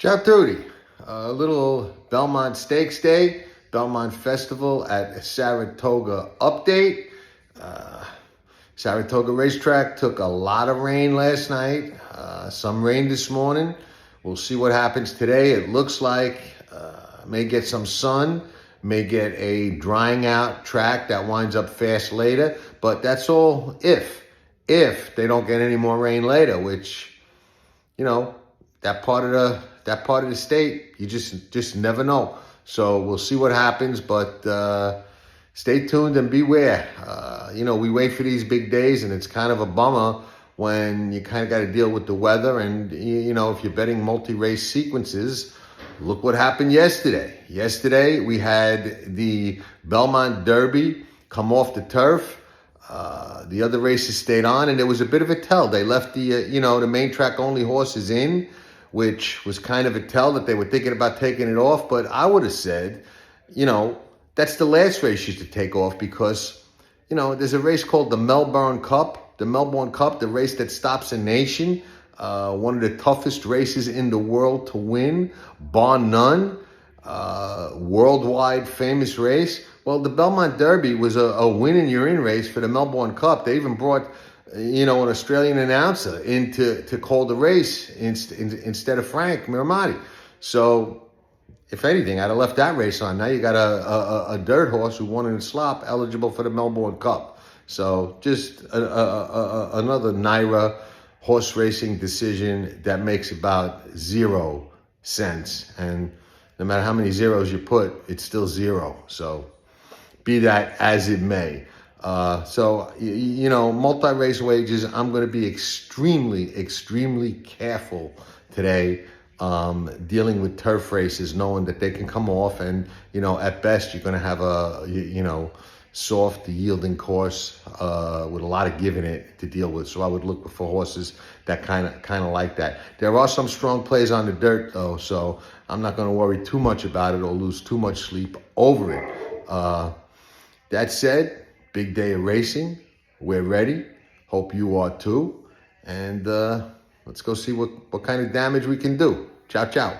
Ciao tutti. A little Belmont Stakes Day, Belmont Festival at Saratoga update. Uh, Saratoga Racetrack took a lot of rain last night, some rain this morning. We'll see what happens today. It looks like may get some sun, may get a drying out track that winds up fast later, but that's all if they don't get any more rain later, which, you know, that part of the state, you just never know. So we'll see what happens, but stay tuned and beware. We wait for these big days, and it's kind of a bummer when you kind of got to deal with the weather. And if you're betting multi-race sequences, look what happened yesterday. Yesterday we had the Belmont Derby come off the turf. The other races stayed on, and there was a bit of a tell. They left the main track only horses in, which was kind of a tell that they were thinking about taking it off. But I would have said, that's the last race you should take off because, there's a race called the Melbourne Cup. The Melbourne Cup, the race that stops a nation, one of the toughest races in the world to win, bar none, worldwide famous race. Well, the Belmont Derby was a win and you're in race for the Melbourne Cup. They even brought, an Australian announcer in to call the race instead of Frank Miramati. So, if anything, I'd have left that race on. Now you got a dirt horse who won in a slop eligible for the Melbourne Cup. So, just another NYRA horse racing decision that makes about 0 cents. And no matter how many zeros you put, it's still zero. So, be that as it may. Multi-race wages, I'm going to be extremely, extremely careful today dealing with turf races, knowing that they can come off and, at best you're going to have a, soft yielding course with a lot of give in it to deal with. So I would look for horses that kind of like that. There are some strong plays on the dirt though, so I'm not going to worry too much about it or lose too much sleep over it. That said, big day of racing. We're ready. Hope you are too. And let's go see what kind of damage we can do. Ciao, ciao.